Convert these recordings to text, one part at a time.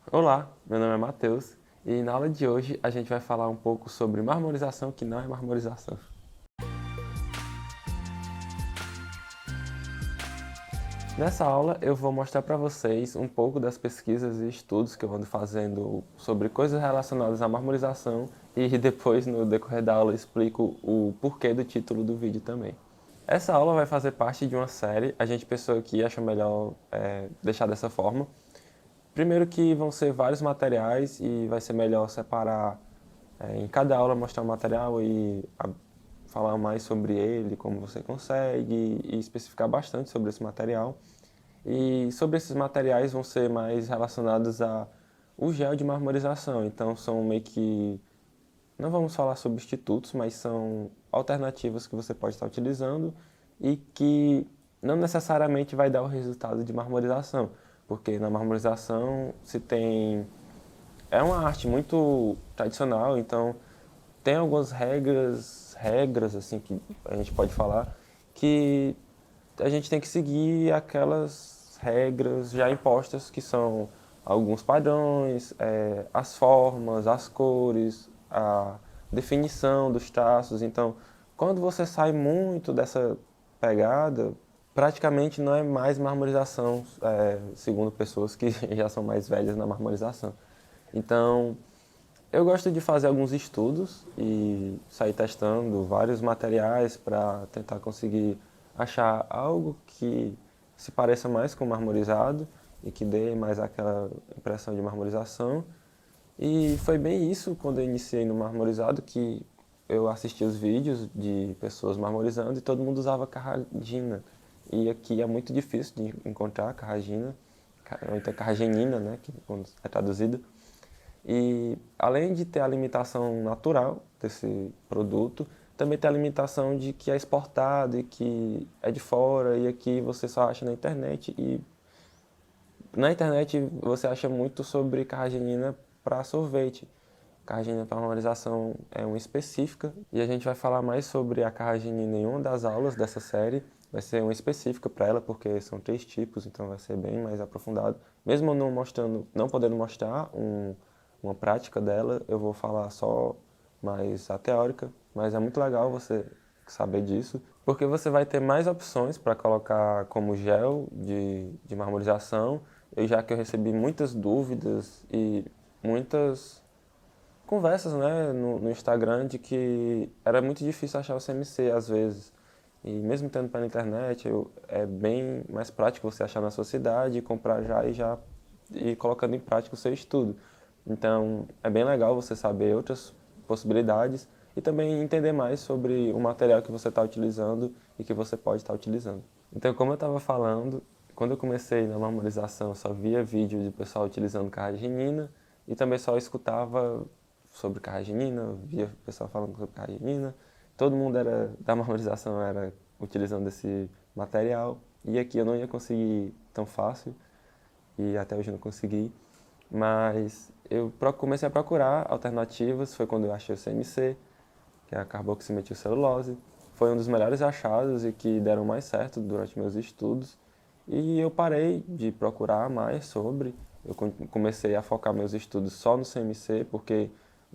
Olá, meu nome é Matheus e na aula de hoje a gente vai falar um pouco sobre marmorização que não é marmorização. Nessa aula eu vou mostrar para vocês um pouco das pesquisas e estudos que eu ando fazendo sobre coisas relacionadas à marmorização e depois no decorrer da aula eu explico o porquê do título do vídeo também. Essa aula vai fazer parte de uma série, a gente pensou que acha melhor deixar dessa forma. Primeiro que vão ser vários materiais e vai ser melhor separar em cada aula mostrar um material e falar mais sobre ele, como você consegue e especificar bastante sobre esse material. E sobre esses materiais vão ser mais relacionados a o gel de marmorização. Então são meio que, não vamos falar substitutos, mas são alternativas que você pode estar utilizando e que não necessariamente vai dar o resultado de marmorização, porque na marmorização se tem é uma arte muito tradicional, então tem algumas regras assim que a gente pode falar que a gente tem que seguir aquelas regras já impostas que são alguns padrões, as formas, as cores, a definição dos traços. Então, quando você sai muito dessa pegada, praticamente não é mais marmorização, segundo pessoas que já são mais velhas na marmorização. Então, eu gosto de fazer alguns estudos e sair testando vários materiais para tentar conseguir achar algo que se pareça mais com marmorizado e que dê mais aquela impressão de marmorização. E foi bem isso quando eu iniciei no marmorizado que eu assisti os vídeos de pessoas marmorizando e todo mundo usava carragina. E aqui é muito difícil de encontrar carragina, ou então carragenina, né, que quando é traduzido. E além de ter a limitação natural desse produto, também tem a limitação de que é exportado e que é de fora e aqui você só acha na internet. E na internet você acha muito sobre carragenina para sorvete. Carragenina para normalização é uma específica e a gente vai falar mais sobre a carragenina em uma das aulas dessa série. Vai ser uma específica para ela porque são 3 tipos, então vai ser bem mais aprofundado. Mesmo não mostrando, não podendo mostrar uma prática dela, eu vou falar só mais a teórica, mas é muito legal você saber disso, porque você vai ter mais opções para colocar como gel de marmorização, e já que eu recebi muitas dúvidas e muitas conversas, né, no Instagram de que era muito difícil achar o CMC às vezes. E mesmo tendo pela internet, é bem mais prático você achar na sua cidade, comprar já e já ir colocando em prática o seu estudo. Então, é bem legal você saber outras possibilidades e também entender mais sobre o material que você está utilizando e que você pode estar utilizando. Então, como eu estava falando, quando eu comecei na marmorização, eu só via vídeo de pessoal utilizando carragenina e também só escutava sobre carragenina, via pessoal falando sobre carragenina. Todo mundo era da marmorização era utilizando esse material e aqui eu não ia conseguir tão fácil e até hoje não consegui. Mas eu comecei a procurar alternativas, foi quando eu achei o CMC, que é a carboximetilcelulose. Foi um dos melhores achados e que deram mais certo durante meus estudos. E eu parei de procurar mais sobre, eu comecei a focar meus estudos só no CMC, porque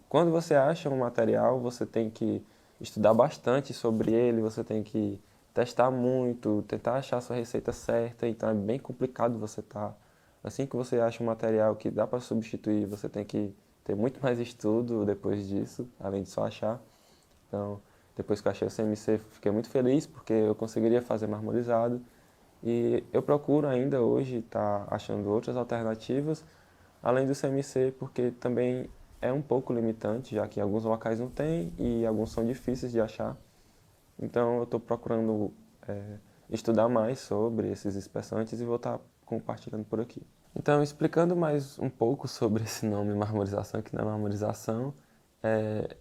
quando você acha um material, você tem que estudar bastante sobre ele, você tem que testar muito, tentar achar a sua receita certa, então é bem complicado você estar. Assim que você acha um material que dá para substituir, você tem que ter muito mais estudo depois disso, além de só achar. Então, depois que eu achei o CMC, fiquei muito feliz porque eu conseguiria fazer marmorizado. E eu procuro ainda hoje estar achando outras alternativas, além do CMC, porque também é um pouco limitante, já que em alguns locais não tem e alguns são difíceis de achar. Então, eu estou procurando estudar mais sobre esses espessantes e vou estar compartilhando por aqui. Então, explicando mais um pouco sobre esse nome marmorização, que não é marmorização,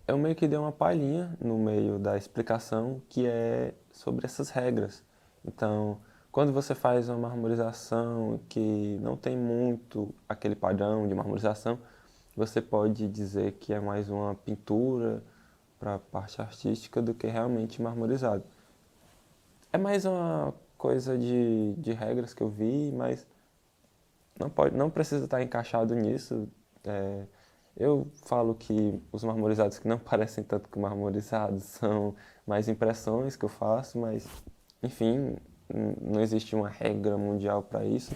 eu meio que dei uma palhinha no meio da explicação que é sobre essas regras. Então, quando você faz uma marmorização que não tem muito aquele padrão de marmorização, você pode dizer que é mais uma pintura para a parte artística do que realmente marmorizado. É mais uma coisa de regras que eu vi, mas não precisa estar encaixado nisso. É, eu falo que os marmorizados que não parecem tanto com marmorizados são mais impressões que eu faço, mas, enfim, não existe uma regra mundial para isso.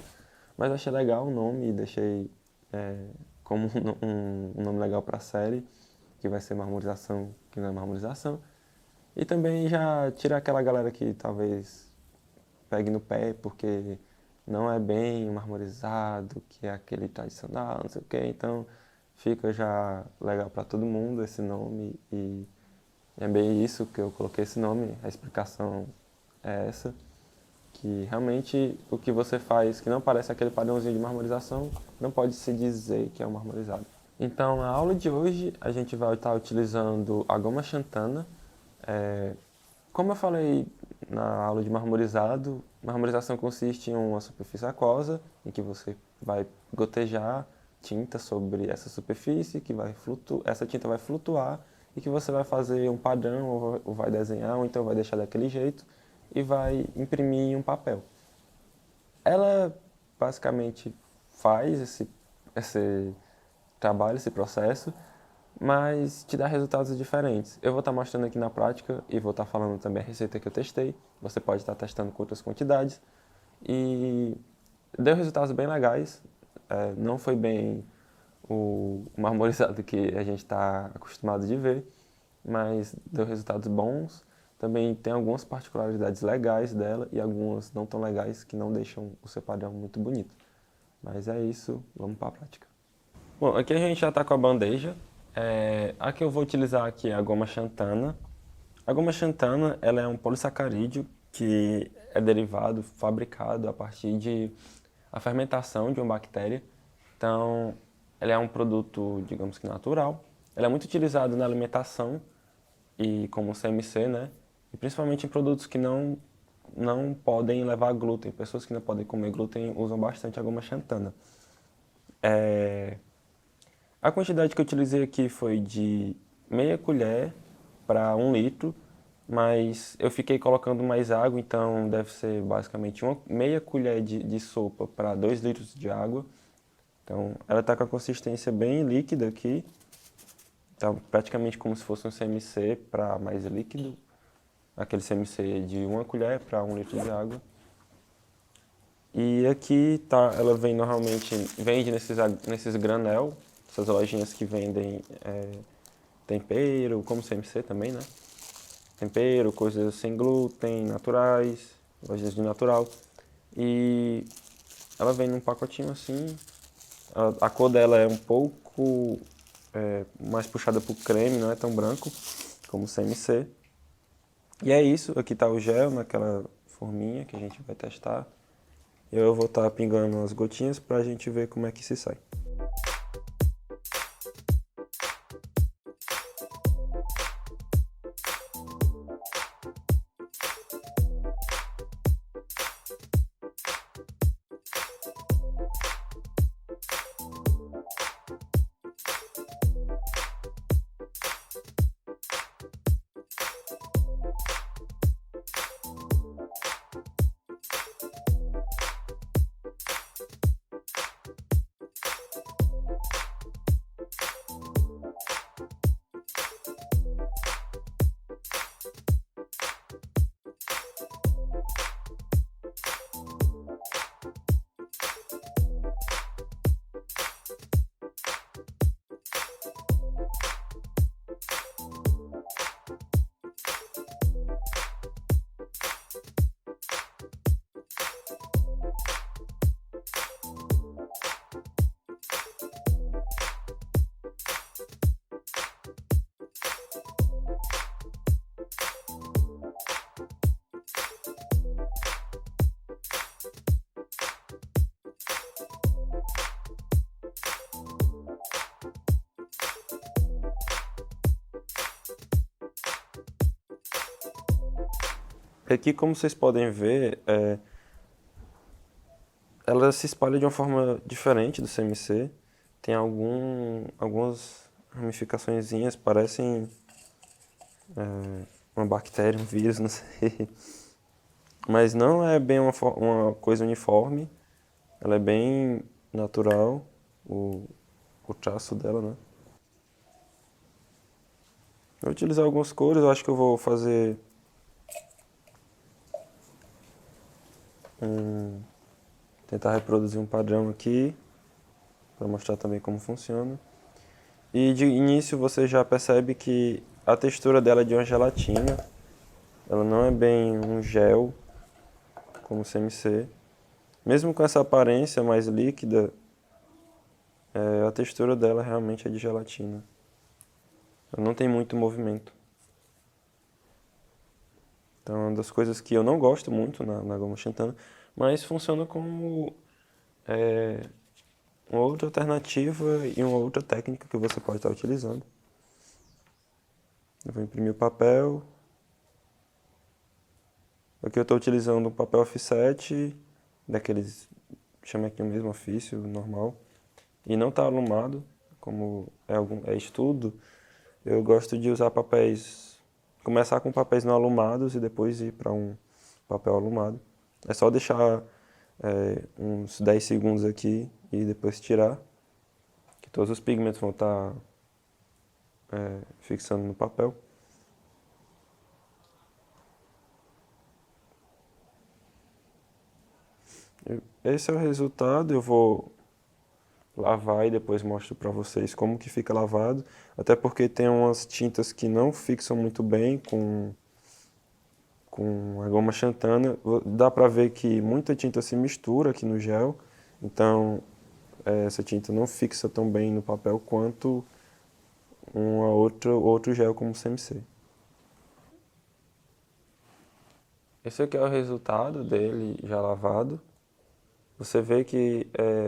Mas eu achei legal o nome e deixei como um nome legal para a série, que vai ser marmorização, que não é marmorização. E também já tira aquela galera que talvez pegue no pé, porque não é bem marmorizado, que é aquele tradicional, não sei o quê. Então fica já legal para todo mundo esse nome e é bem isso que eu coloquei esse nome, a explicação é essa, que realmente o que você faz que não parece aquele padrãozinho de marmorização, não pode se dizer que é um marmorizado. Então, na aula de hoje, a gente vai estar utilizando a goma xantana. Como eu falei na aula de marmorizado, marmorização consiste em uma superfície aquosa, em que você vai gotejar tinta sobre essa superfície, que essa tinta vai flutuar e que você vai fazer um padrão, ou vai desenhar, ou então vai deixar daquele jeito e vai imprimir em um papel. Ela basicamente faz esse trabalho, esse processo, mas te dá resultados diferentes. Eu vou estar mostrando aqui na prática e vou estar falando também a receita que eu testei. Você pode estar testando com outras quantidades. E deu resultados bem legais. Não foi bem o marmorizado que a gente está acostumado de ver, mas deu resultados bons. Também tem algumas particularidades legais dela e algumas não tão legais que não deixam o seu padrão muito bonito. Mas é isso, vamos para a prática. Bom, aqui a gente já está com a bandeja. A que eu vou utilizar aqui é a goma xantana. A goma xantana ela é um polissacarídeo que é derivado, fabricado a partir de a fermentação de uma bactéria. Então, ela é um produto, digamos que natural. Ela é muito utilizada na alimentação e como CMC, né? E principalmente em produtos que não podem levar glúten. Pessoas que não podem comer glúten usam bastante a goma xantana. A quantidade que eu utilizei aqui foi de meia colher para 1 litro, mas eu fiquei colocando mais água, então deve ser basicamente uma meia colher de sopa para 2 litros de água. Então ela está com a consistência bem líquida aqui, tá praticamente como se fosse um CMC para mais líquido, aquele CMC de 1 colher para 1 litro de água. E aqui tá, ela vem normalmente, vende nesses granel, essas lojinhas que vendem tempero, como CMC também, né? Tempero, coisas sem glúten, naturais, lojas de natural. E ela vem num pacotinho assim. A cor dela é um pouco mais puxada pro creme, não é tão branco como o CMC. E é isso, aqui tá o gel naquela forminha que a gente vai testar. Eu vou estar pingando as gotinhas pra gente ver como é que se sai. Aqui, como vocês podem ver, ela se espalha de uma forma diferente do CMC. Tem algumas ramificaçõezinhas, parecem uma bactéria, um vírus, não sei. Mas não é bem uma coisa uniforme. Ela é bem natural, o traço dela, né? Vou utilizar algumas cores, eu acho que eu vou fazer tentar reproduzir um padrão aqui, para mostrar também como funciona. E de início você já percebe que a textura dela é de uma gelatina, ela não é bem um gel, como o CMC. Mesmo com essa aparência mais líquida, a textura dela realmente é de gelatina. Ela não tem muito movimento. Então é uma das coisas que eu não gosto muito na goma xantana, mas funciona como uma outra alternativa e uma outra técnica que você pode estar utilizando. Eu vou imprimir o papel. Aqui eu estou utilizando um papel offset, daqueles, chama aqui o mesmo ofício, normal. E não está alumado, como é estudo. Eu gosto de usar papéis, começar com papéis não alumados e depois ir para um papel alumado. É só deixar uns 10 segundos aqui e depois tirar, que todos os pigmentos vão estar fixando no papel. Esse é o resultado, eu vou lavar e depois mostro para vocês como que fica lavado, até porque tem umas tintas que não fixam muito bem com a goma xantana. Dá para ver que muita tinta se mistura aqui no gel, então essa tinta não fixa tão bem no papel quanto outro gel como o CMC. Esse aqui é o resultado dele já lavado. Você vê que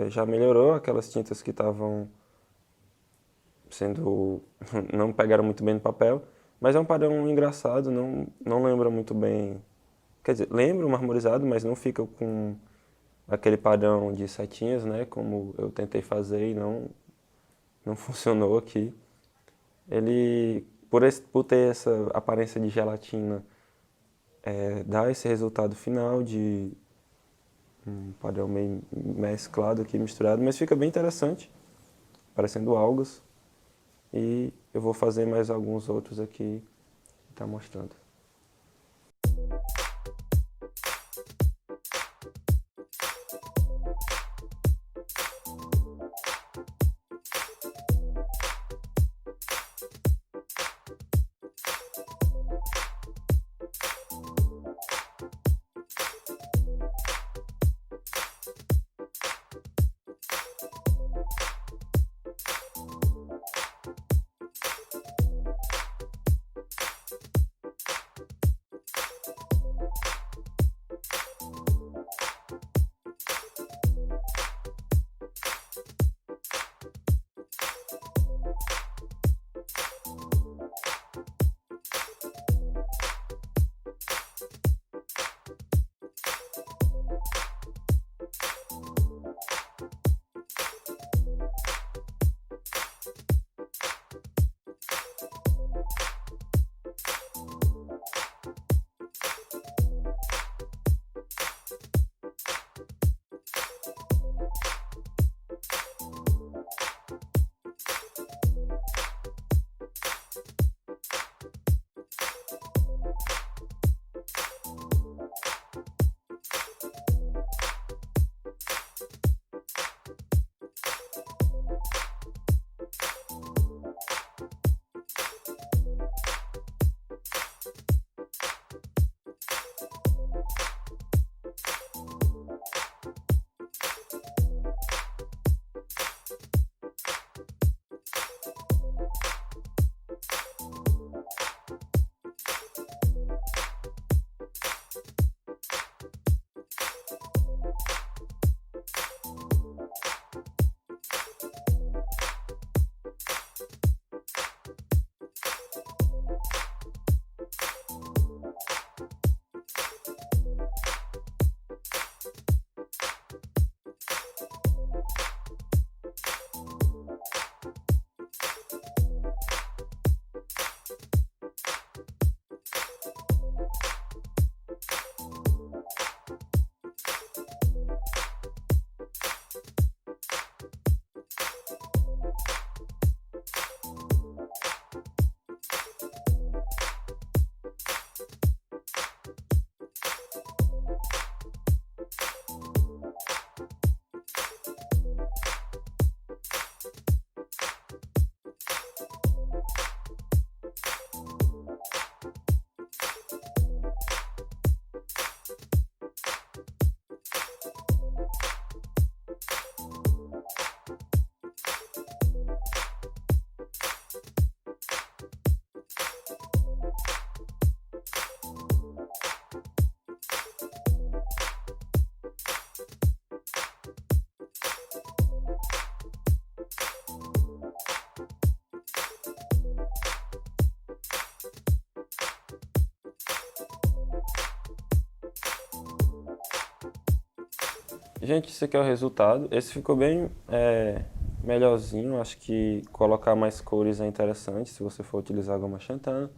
já melhorou aquelas tintas que estavam não pegaram muito bem no papel, mas é um padrão engraçado, não lembra muito bem, quer dizer, lembra o marmorizado, mas não fica com aquele padrão de setinhas, né, como eu tentei fazer e não funcionou aqui. Ele, por ter essa aparência de gelatina, dá esse resultado final de um padrão meio mesclado aqui, misturado, mas fica bem interessante, parecendo algas. E eu vou fazer mais alguns outros aqui e tá mostrando. Gente, esse aqui é o resultado. Esse ficou bem melhorzinho. Acho que colocar mais cores é interessante se você for utilizar a goma xantana.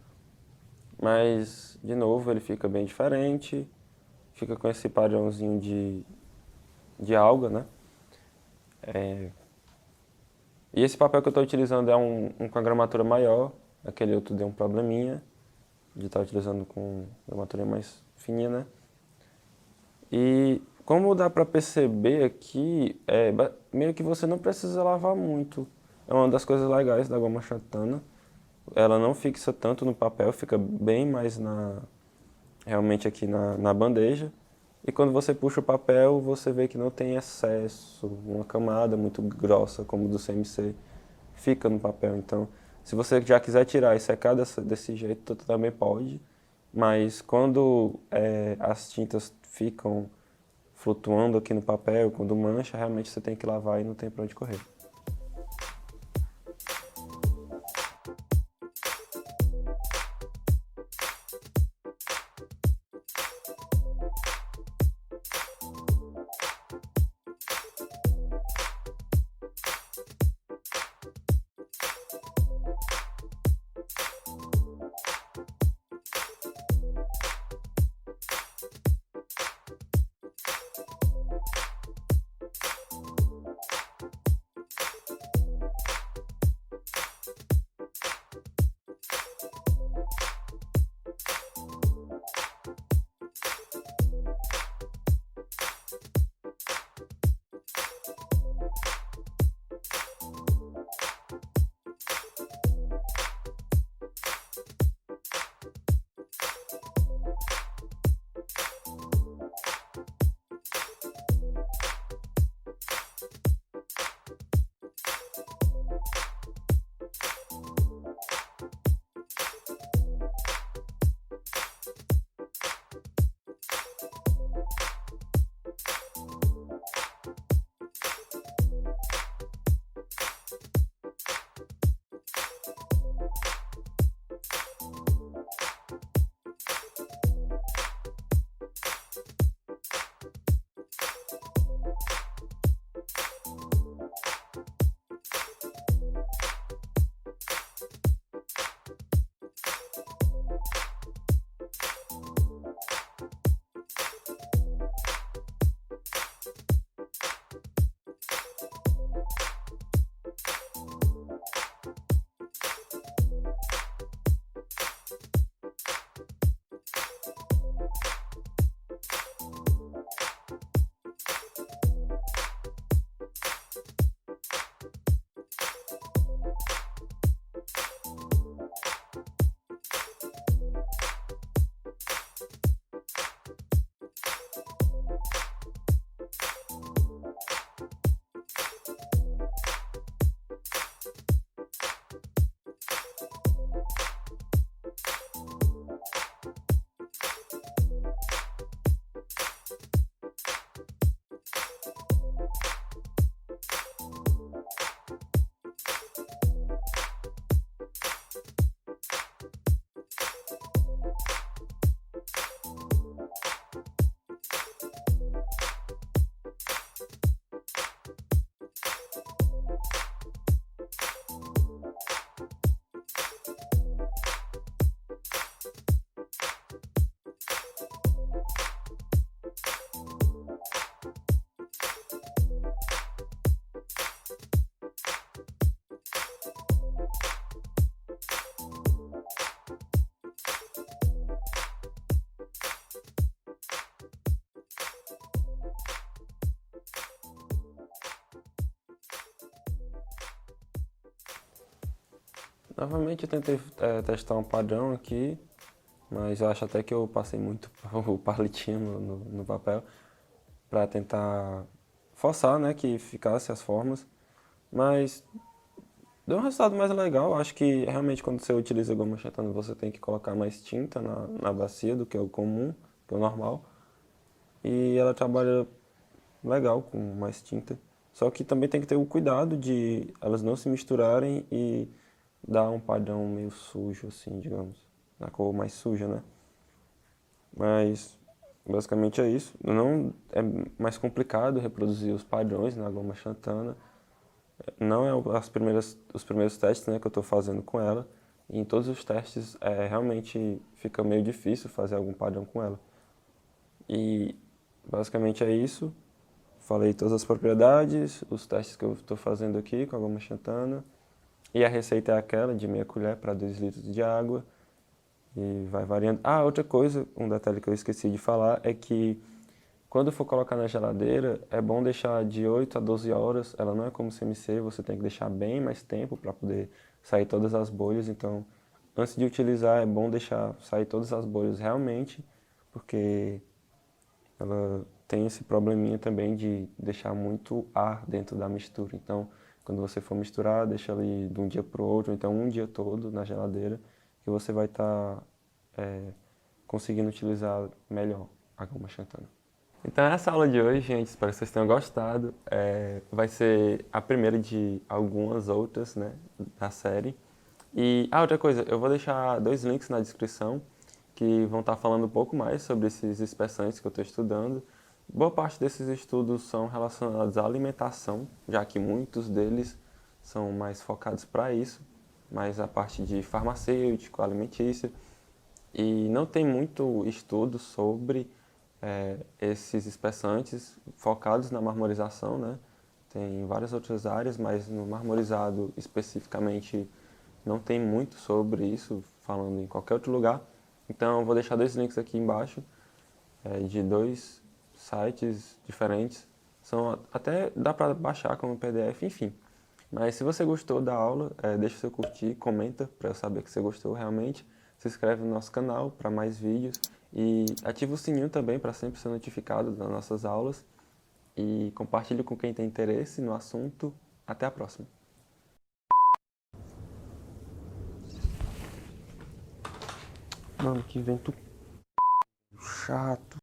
Mas, de novo, ele fica bem diferente. Fica com esse padrãozinho de alga, né? E esse papel que eu estou utilizando é um com a gramatura maior. Aquele outro deu um probleminha de estar utilizando com gramatura mais fininha, né? E como dá para perceber aqui, meio que você não precisa lavar muito. É uma das coisas legais da goma xantana. Ela não fixa tanto no papel, fica bem mais realmente aqui na bandeja. E quando você puxa o papel, você vê que não tem excesso, uma camada muito grossa como do CMC fica no papel. Então, se você já quiser tirar e secar desse jeito, tu também pode. Mas quando as tintas ficam flutuando aqui no papel, quando mancha, realmente você tem que lavar e não tem pra onde correr. Novamente eu tentei testar um padrão aqui, mas eu acho até que eu passei muito o palitinho no papel para tentar forçar, né, que ficasse as formas, mas deu um resultado mais legal. Acho que realmente quando você utiliza goma xantana você tem que colocar mais tinta na bacia do que é o comum, que é o normal, e ela trabalha legal com mais tinta. Só que também tem que ter o cuidado de elas não se misturarem e dar um padrão meio sujo, assim, digamos. Na cor mais suja, né? Mas Basicamente é isso. Não é mais complicado reproduzir os padrões na Goma Xantana. Não é os primeiros testes, né, que eu estou fazendo com ela. E em todos os testes realmente fica meio difícil fazer algum padrão com ela. E basicamente é isso. Falei todas as propriedades, os testes que eu estou fazendo aqui com a Goma Xantana. E a receita é aquela de meia colher para 2 litros de água. E vai variando. Ah, outra coisa, um detalhe que eu esqueci de falar é que quando for colocar na geladeira, é bom deixar de 8 a 12 horas. Ela não é como CMC, você tem que deixar bem mais tempo para poder sair todas as bolhas. Então, antes de utilizar, é bom deixar sair todas as bolhas realmente, porque ela tem esse probleminha também de deixar muito ar dentro da mistura. Então, quando você for misturar, deixa ali de um dia para o outro, então um dia todo na geladeira, que você vai estar conseguindo utilizar melhor a goma xantana. Então essa aula de hoje, gente, espero que vocês tenham gostado. Vai ser a primeira de algumas outras, né, da série. E, outra coisa, eu vou deixar 2 links na descrição que vão estar falando um pouco mais sobre esses espécies que eu estou estudando. Boa parte desses estudos são relacionados à alimentação, já que muitos deles são mais focados para isso, mas a parte de farmacêutico, alimentícia. E não tem muito estudo sobre esses espessantes focados na marmorização, né? Tem várias outras áreas, mas no marmorizado especificamente não tem muito sobre isso, falando em qualquer outro lugar. Então eu vou deixar 2 links aqui embaixo, de 2 sites diferentes. Até dá para baixar como PDF, enfim. Mas se você gostou da aula, deixa o seu curtir, comenta para eu saber que você gostou realmente. Se inscreve no nosso canal para mais vídeos e ativa o sininho também para sempre ser notificado das nossas aulas. E compartilhe com quem tem interesse no assunto. Até a próxima. Mano, que vento chato.